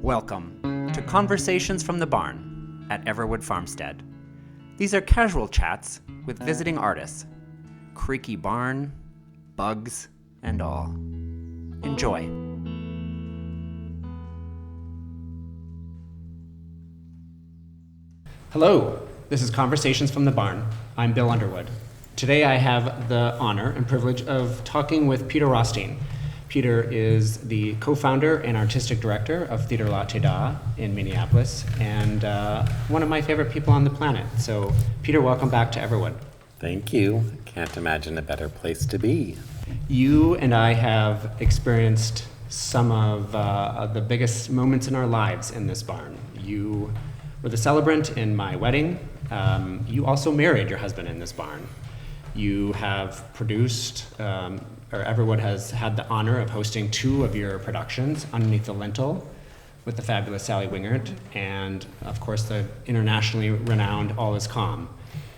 Welcome to Conversations from the Barn at Everwood Farmstead. These are casual chats with visiting artists. Creaky barn, bugs, and all. Enjoy. Hello, this is Conversations from the Barn. I'm Bill Underwood. Today I have the honor and privilege of talking with Peter Rothstein. Peter is the co-founder and artistic director of Theater Latté in Minneapolis, and one of my favorite people on the planet. So, Peter, welcome back to Everwood. Thank you. Can't imagine a better place to be. You and I have experienced some of the biggest moments in our lives in this barn. You were the celebrant in my wedding. You also married your husband in this barn. You have produced, or Everwood has had the honor of hosting two of your productions, Underneath the Lintel with the fabulous Sally Wingert, and of course the internationally renowned All Is Calm.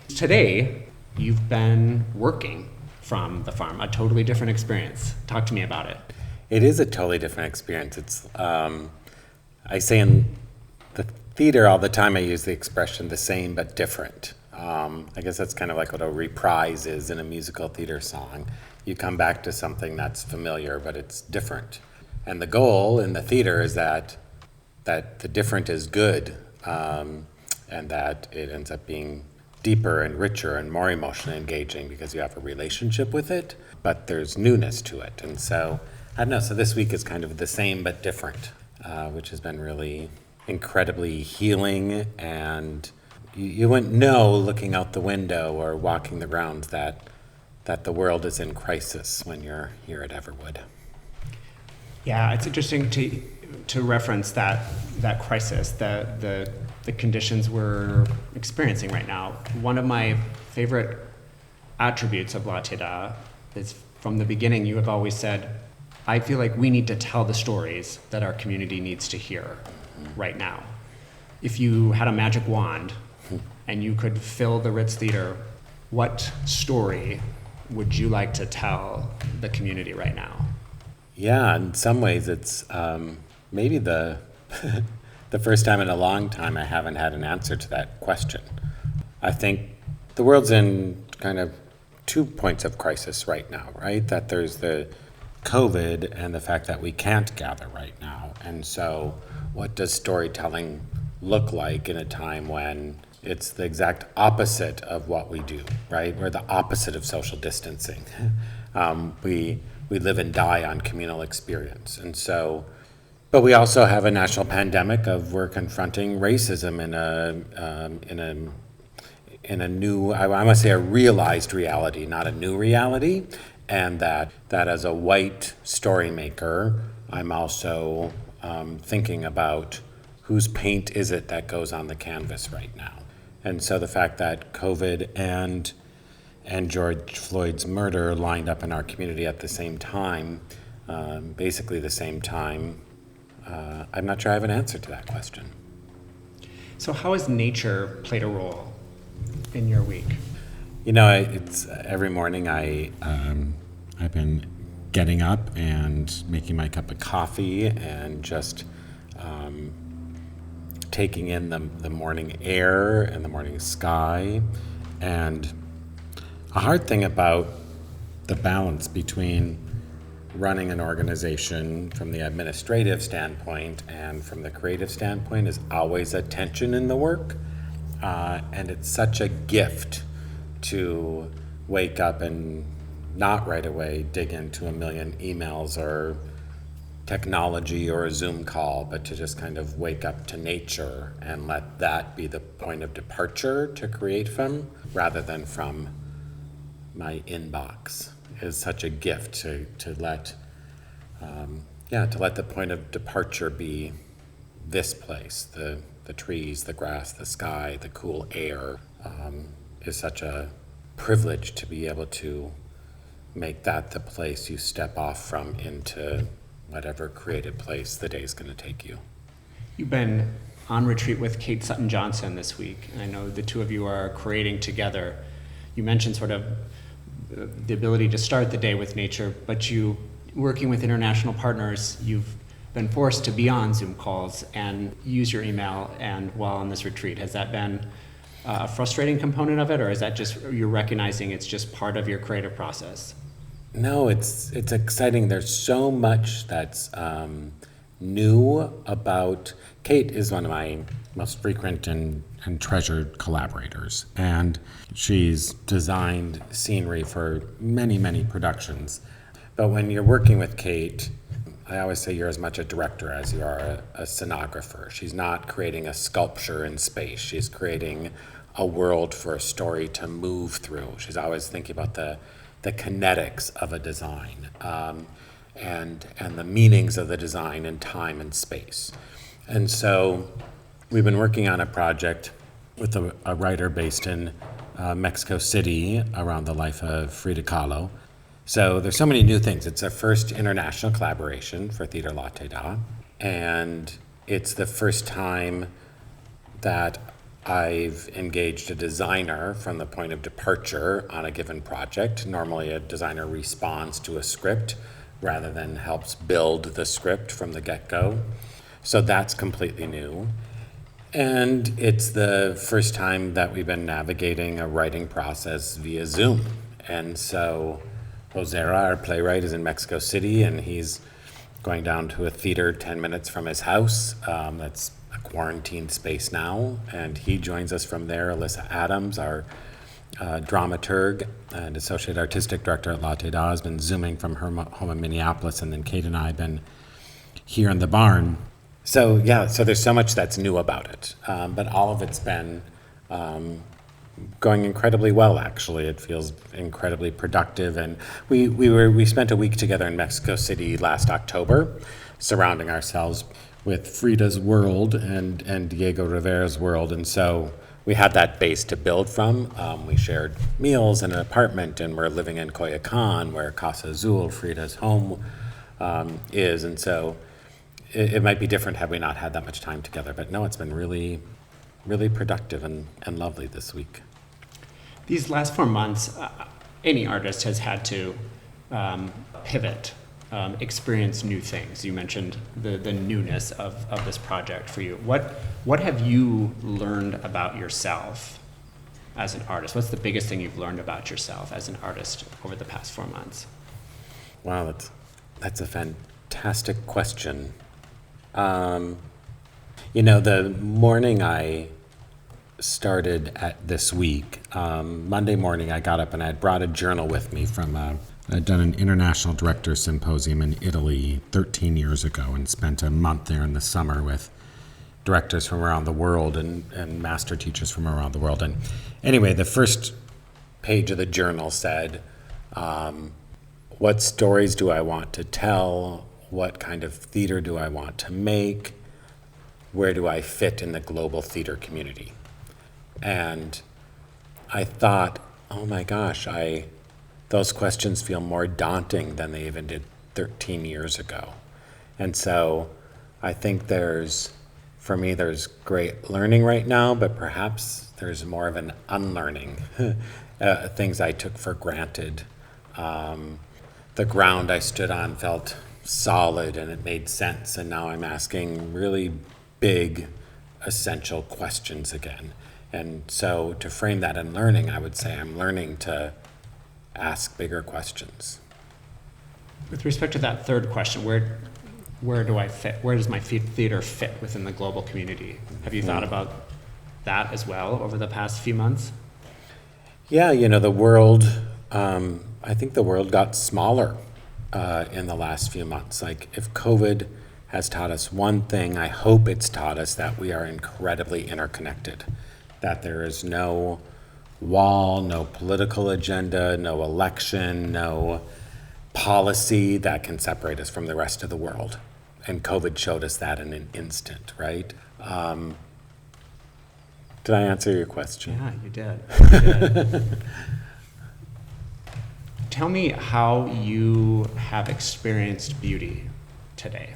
Today, you've been working from the farm, a totally different experience. Talk to me about it. It is a totally different experience. It's, I say in the theater all the time, I use the expression the same but different. I guess that's kind of like what a reprise is in a musical theater song. You come back to something that's familiar, but it's different. And the goal in the theater is that the different is good, and that it ends up being deeper and richer and more emotionally engaging because you have a relationship with it, but there's newness to it. And so, I don't know, so this week is kind of the same but different, which has been really incredibly healing, and you wouldn't know looking out the window or walking the grounds that the world is in crisis when you're here at Everwood. Yeah, it's interesting to reference that crisis, the conditions we're experiencing right now. One of my favorite attributes of Latté is from the beginning you have always said, I feel like we need to tell the stories that our community needs to hear right now. If you had a magic wand and you could fill the Ritz Theater, what story would you like to tell the community right now? Yeah, in some ways it's maybe the first time in a long time I haven't had an answer to that question. I think the world's in kind of 2 points of crisis right now, right? That there's the COVID and the fact that we can't gather right now. And so what does storytelling look like in a time when it's the exact opposite of what we do, right? We're the opposite of social distancing. We live and die on communal experience. And so, but we also have a national pandemic of we're confronting racism in a new, I must say a realized reality, not a new reality. And that as a white story maker, I'm also thinking about whose paint is it that goes on the canvas right now. And so the fact that COVID and George Floyd's murder lined up in our community at the same time, basically the same time, I'm not sure I have an answer to that question. So how has nature played a role in your week? You know, it's every morning I've been getting up and making my cup of coffee and just taking in the morning air and the morning sky. And a hard thing about the balance between running an organization from the administrative standpoint and from the creative standpoint is always a tension in the work. And it's such a gift to wake up and not right away dig into a million emails or technology or a Zoom call, but to just kind of wake up to nature and let that be the point of departure to create from, rather than from my inbox, is such a gift to let the point of departure be this place, the trees, the grass, the sky, the cool air, is such a privilege to be able to make that the place you step off from into whatever creative place the day's going to take you. You've been on retreat with Kate Sutton-Johnson this week, and I know the two of you are creating together. You mentioned sort of the ability to start the day with nature, but you, working with international partners, you've been forced to be on Zoom calls and use your email and while on this retreat. Has that been a frustrating component of it, or is that just you're recognizing it's just part of your creative process? No, it's exciting. There's so much that's new about. Kate is one of my most frequent and treasured collaborators, and she's designed scenery for many, many productions. But when you're working with Kate, I always say you're as much a director as you are a scenographer. She's not creating a sculpture in space. She's creating a world for a story to move through. She's always thinking about the kinetics of a design, and the meanings of the design in time and space. And so we've been working on a project with a writer based in Mexico City around the life of Frida Kahlo. So there's so many new things. It's our first international collaboration for Theater Latté, and it's the first time that I've engaged a designer from the point of departure on a given project. Normally a designer responds to a script rather than helps build the script from the get-go. So that's completely new. And it's the first time that we've been navigating a writing process via Zoom. And so Josera, our playwright, is in Mexico City, and he's going down to a theater 10 minutes from his house. That's a quarantined space now, and he joins us from there. Alyssa Adams, our dramaturg and associate artistic director at Latté, has been Zooming from her home in Minneapolis, and then Kate and I have been here in the barn. So yeah, so there's so much that's new about it, but all of it's been going incredibly well. Actually, it feels incredibly productive, and we spent a week together in Mexico City last October, surrounding ourselves with Frida's world and Diego Rivera's world, and so we had that base to build from. We shared meals in an apartment, and we're living in Coyoacan, where Casa Azul, Frida's home, is, and so it might be different had we not had that much time together, but no, it's been really, really productive and lovely this week. These last 4 months, any artist has had to pivot, experience new things. You mentioned the newness of this project for you. What have you learned about yourself as an artist? What's the biggest thing you've learned about yourself as an artist over the past 4 months? Wow, that's a fantastic question. The morning I started at this week, Monday morning I got up and I had brought a journal with me from, I'd done an international director symposium in Italy 13 years ago and spent a month there in the summer with directors from around the world and master teachers from around the world. And anyway, the first page of the journal said, what stories do I want to tell? What kind of theater do I want to make? Where do I fit in the global theater community? And I thought, oh my gosh, those questions feel more daunting than they even did 13 years ago. And so I think for me, there's great learning right now, but perhaps there's more of an unlearning, things I took for granted. The ground I stood on felt solid and it made sense, and now I'm asking really big, essential questions again. And so to frame that in learning, I would say I'm learning to ask bigger questions. With respect to that third question, where do I fit? Where does my theater fit within the global community? Have you thought about that as well over the past few months? Yeah, the world, I think the world got smaller in the last few months. Like, if COVID has taught us one thing, I hope it's taught us that we are incredibly interconnected, that there is no wall, no political agenda, no election, no policy that can separate us from the rest of the world. And COVID showed us that in an instant, right? Did I answer your question? Yeah, you did. Tell me how you have experienced beauty today.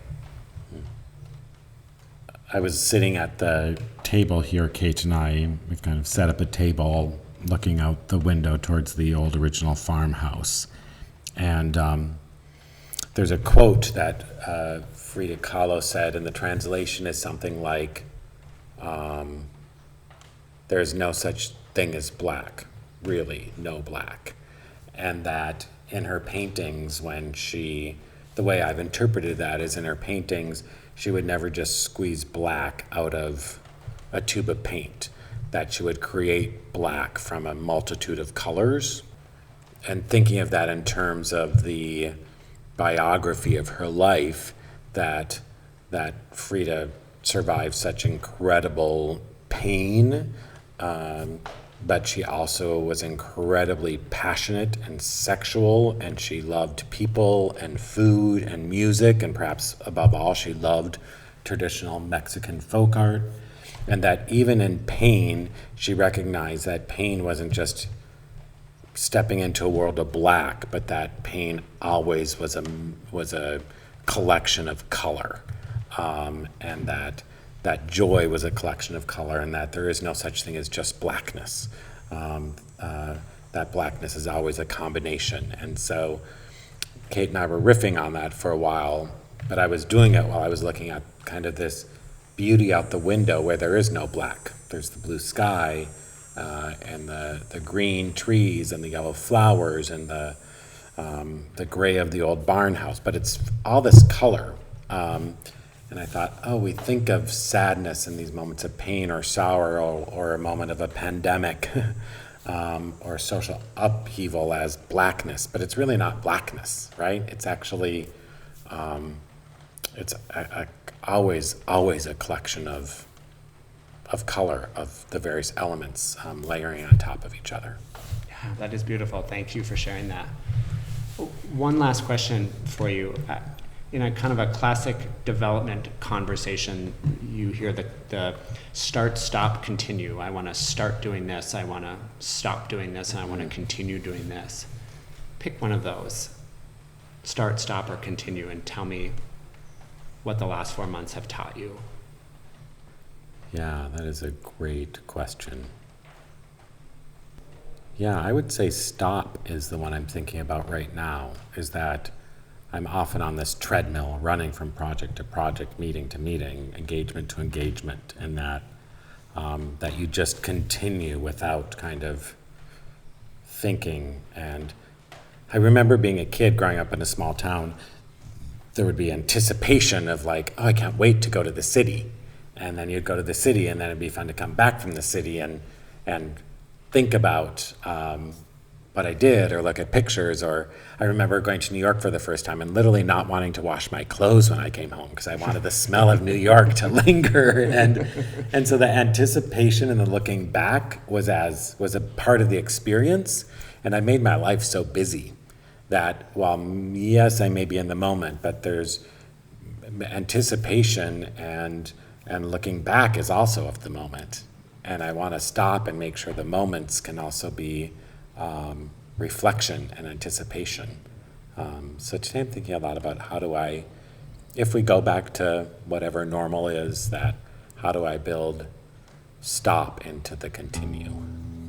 I was sitting at the table here, Kate and I, we've kind of set up a table looking out the window towards the old original farmhouse. And there's a quote that Frida Kahlo said, and the translation is something like, there's no such thing as black, really, no black. And that in her paintings, the way I've interpreted that is in her paintings, she would never just squeeze black out of a tube of paint, that she would create black from a multitude of colors. And thinking of that in terms of the biography of her life, that Frida survived such incredible pain, but she also was incredibly passionate and sexual, and she loved people and food and music, and perhaps above all, she loved traditional Mexican folk art. And that even in pain, she recognized that pain wasn't just stepping into a world of black, but that pain always was a collection of color, and that joy was a collection of color, and that there is no such thing as just blackness. That blackness is always a combination. And so Kate and I were riffing on that for a while, but I was doing it while I was looking at kind of this beauty out the window where there is no black. There's the blue sky, and the green trees and the yellow flowers and the gray of the old barn house, but it's all this color. And I thought, we think of sadness in these moments of pain or sorrow or a moment of a pandemic or social upheaval as blackness, but it's really not blackness, right? It's actually, it's always a collection of color, of the various elements layering on top of each other. Yeah, that is beautiful. Thank you for sharing that. One last question for you. In a kind of a classic development conversation, you hear the start, stop, continue. I want to start doing this, I want to stop doing this, and I want to continue doing this. Pick one of those. Start, stop, or continue, and tell me what the last 4 months have taught you. Yeah, that is a great question. Yeah, I would say stop is the one I'm thinking about right now, is that I'm often on this treadmill running from project to project, meeting to meeting, engagement to engagement, and that you just continue without kind of thinking. And I remember being a kid growing up in a small town, there would be anticipation of like, I can't wait to go to the city. And then you'd go to the city, and then it'd be fun to come back from the city and think about what I did, or look at pictures. Or I remember going to New York for the first time and literally not wanting to wash my clothes when I came home because I wanted the smell of New York to linger. And so the anticipation and the looking back was a part of the experience. And I made my life so busy that while, yes, I may be in the moment, but there's anticipation and looking back is also of the moment. And I want to stop and make sure the moments can also be reflection and anticipation. So today I'm thinking a lot about if we go back to whatever normal is, how do I build stop into the continue?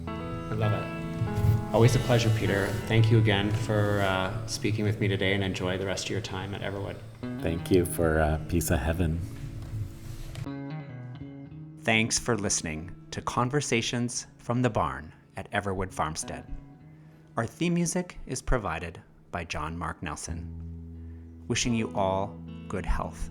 I love it. Always a pleasure, Peter. Thank you again for speaking with me today, and enjoy the rest of your time at Everwood. Thank you for a piece of heaven. Thanks for listening to Conversations from the Barn at Everwood Farmstead. Our theme music is provided by John Mark Nelson. Wishing you all good health.